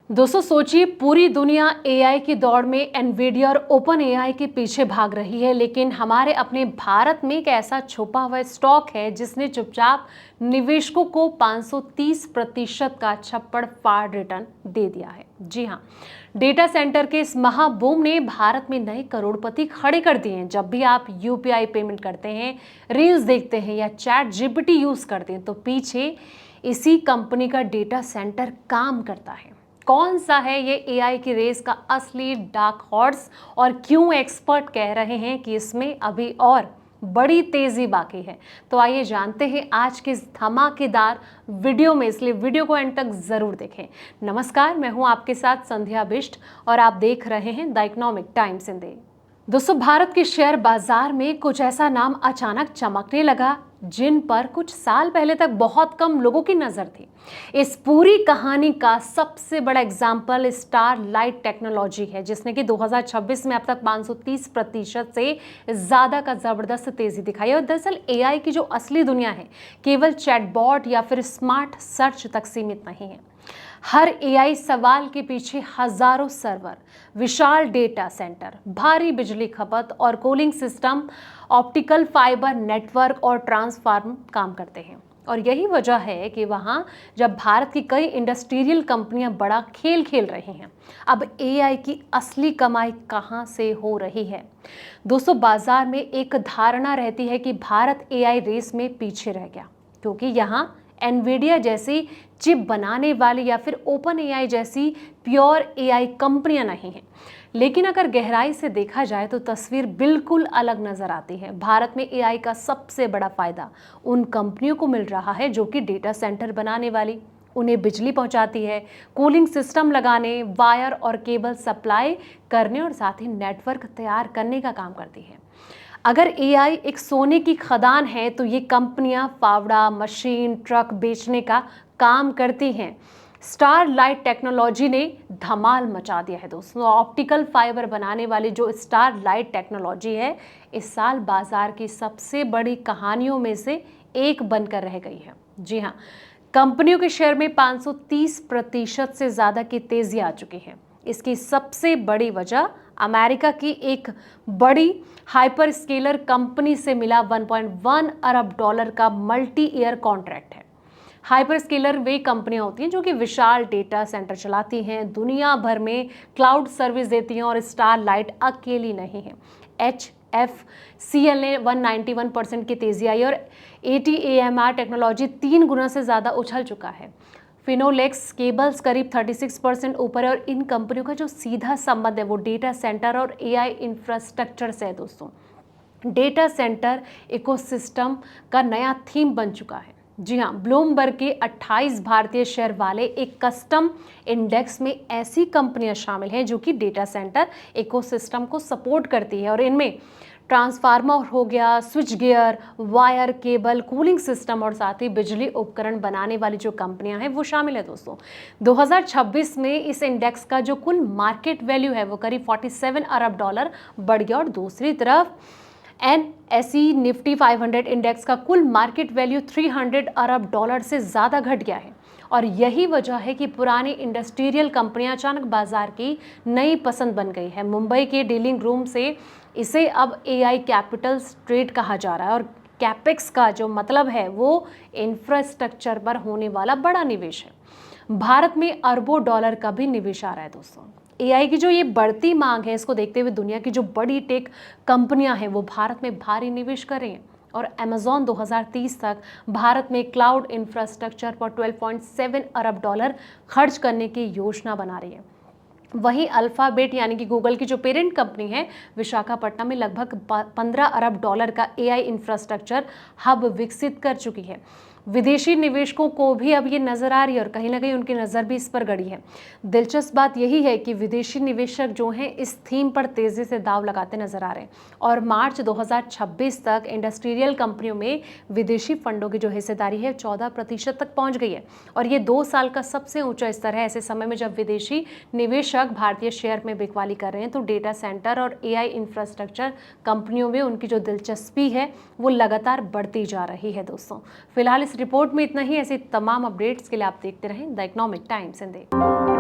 दोस्तों सोचिए, पूरी दुनिया एआई की दौड़ में एनवीडिया और ओपन एआई के पीछे भाग रही है, लेकिन हमारे अपने भारत में एक ऐसा छुपा हुआ स्टॉक है जिसने चुपचाप निवेशकों को 530% का छप्पड़ फाड़ रिटर्न दे दिया है। जी हाँ, डेटा सेंटर के इस महाबूम ने भारत में नए करोड़पति खड़े कर दिए हैं। जब भी आप यूपीआई पेमेंट करते हैं, रील्स देखते हैं या चैट जीपीटी यूज करते हैं, तो पीछे इसी कंपनी का डेटा सेंटर काम करता है। कौन सा है ये एआई की रेस का असली डार्क हॉर्स और क्यों एक्सपर्ट कह रहे हैं कि इसमें अभी और बड़ी तेजी बाकी है? तो आइए जानते हैं आज के इस धमाकेदार वीडियो में, इसलिए वीडियो को एंड तक जरूर देखें। नमस्कार, मैं हूं आपके साथ संध्या बिष्ट और आप देख रहे हैं the economic times in Hindi. दोस्तों, भारत के शेयर बाजार में कुछ ऐसा नाम अचानक चमकने लगा जिन पर कुछ साल पहले तक बहुत कम लोगों की नजर थी। इस पूरी कहानी का सबसे बड़ा एग्जाम्पल स्टारलाइट टेक्नोलॉजी है, जिसने कि 2026 में अब तक 530% से ज्यादा का जबरदस्त तेजी दिखाई है। और दरअसल एआई की जो असली दुनिया है केवल चैटबॉट या फिर स्मार्ट सर्च तक सीमित नहीं है। हर एआई सवाल के पीछे हजारों सर्वर, विशाल डेटा सेंटर, भारी बिजली खपत और cooling system, optical fibre network और ट्रांसफार्मर काम करते हैं। और यही वजह है कि वहां जब भारत की कई इंडस्ट्रियल कंपनियां बड़ा खेल खेल रही हैं, अब एआई की असली कमाई कहां से हो रही है? दोस्तों, बाजार में एक धारणा रहती है कि भारत एआई रेस में पीछे रह गया क्योंकि यहाँ एनवीडिया जैसी चिप बनाने वाली या फिर ओपन एआई जैसी प्योर एआई कंपनियां नहीं हैं। लेकिन अगर गहराई से देखा जाए तो तस्वीर बिल्कुल अलग नजर आती है। भारत में एआई का सबसे बड़ा फायदा उन कंपनियों को मिल रहा है जो कि डेटा सेंटर बनाने वाली, उन्हें बिजली पहुंचाती है, कूलिंग सिस्टम लगाने, वायर और केबल सप्लाई करने और साथ ही नेटवर्क तैयार करने का काम करती है। अगर एआई एक सोने की खदान है तो ये कंपनियां फावड़ा, मशीन, ट्रक बेचने का काम करती हैं। स्टारलाइट टेक्नोलॉजी ने धमाल मचा दिया है दोस्तों। ऑप्टिकल फाइबर बनाने वाली जो स्टारलाइट टेक्नोलॉजी है, इस साल बाजार की सबसे बड़ी कहानियों में से एक बनकर रह गई है। जी हाँ, कंपनियों के शेयर में 530% से ज्यादा की तेजी आ चुकी है। इसकी सबसे बड़ी वजह अमेरिका की एक बड़ी हाइपर स्केलर कंपनी से मिला $1.1 अरब का मल्टी ईयर कॉन्ट्रैक्ट है। हाइपर स्केलर वे कंपनियां होती हैं जो कि विशाल डेटा सेंटर चलाती हैं, दुनिया भर में क्लाउड सर्विस देती हैं, और स्टारलाइट अकेली नहीं है। HFCL ने 191% की तेजी आई और ATAMR टेक्नोलॉजी 3 गुना से ज़्यादा उछल चुका है। फिनोलेक्स केबल्स करीब 36% ऊपर है और इन कंपनियों का जो सीधा संबंध है वो डेटा सेंटर और एआई इंफ्रास्ट्रक्चर से है। दोस्तों, डेटा सेंटर इकोसिस्टम का नया थीम बन चुका है। जी हाँ, ब्लूमबर्ग के 28 भारतीय शेयर वाले एक कस्टम इंडेक्स में ऐसी कंपनियां शामिल हैं जो कि डेटा सेंटर इकोसिस्टम को सपोर्ट करती है, और इनमें ट्रांसफार्मर हो गया, switch gear, wire, cable, cooling system और साथ ही बिजली उपकरण बनाने वाली जो कंपनियां हैं वो शामिल है। दोस्तों, 2026 में इस इंडेक्स का जो कुल मार्केट वैल्यू है वो करीब $47 अरब बढ़ गया, और दूसरी तरफ NSE निफ्टी 500 इंडेक्स का कुल मार्केट वैल्यू $300 अरब से ज़्यादा घट गया है। और यही वजह है कि पुरानी इंडस्ट्रियल कंपनियां अचानक बाजार की नई पसंद बन गई है। मुंबई के डीलिंग रूम से इसे अब एआई कैपिटल स्ट्रीट कहा जा रहा है, और कैपेक्स का जो मतलब है वो इंफ्रास्ट्रक्चर पर होने वाला बड़ा निवेश है। भारत में अरबों डॉलर का भी निवेश आ रहा है। दोस्तों, एआई की जो ये बढ़ती मांग है, इसको देखते हुए दुनिया की जो बड़ी टेक कंपनियां हैं वो भारत में भारी निवेश कर रही हैं, और अमेजॉन 2030 तक भारत में क्लाउड इंफ्रास्ट्रक्चर पर $12.7 अरब खर्च करने की योजना बना रही है। वहीं अल्फाबेट यानी कि गूगल की जो पेरेंट कंपनी है, विशाखापट्टनम में लगभग $15 अरब का एआई इंफ्रास्ट्रक्चर हब विकसित कर चुकी है। विदेशी निवेशकों को भी अब ये नजर आ रही है और कहीं ना कहीं उनकी नज़र भी इस पर गड़ी है। दिलचस्प बात यही है कि विदेशी निवेशक जो हैं इस थीम पर तेजी से दाव लगाते नजर आ रहे हैं, और मार्च 2026 तक इंडस्ट्रियल कंपनियों में विदेशी फंडों की जो हिस्सेदारी है 14% तक पहुंच गई है, और ये 2 साल का सबसे ऊंचा स्तर है। ऐसे समय में जब विदेशी निवेशक भारतीय शेयर में बिकवाली कर रहे हैं तो डेटा सेंटर और एआई इंफ्रास्ट्रक्चर कंपनियों में उनकी जो दिलचस्पी है वो लगातार बढ़ती जा रही है। दोस्तों, फिलहाल इस रिपोर्ट में इतना ही। ऐसी तमाम अपडेट्स के लिए आप देखते रहें द इकोनॉमिक टाइम्स हिंदी।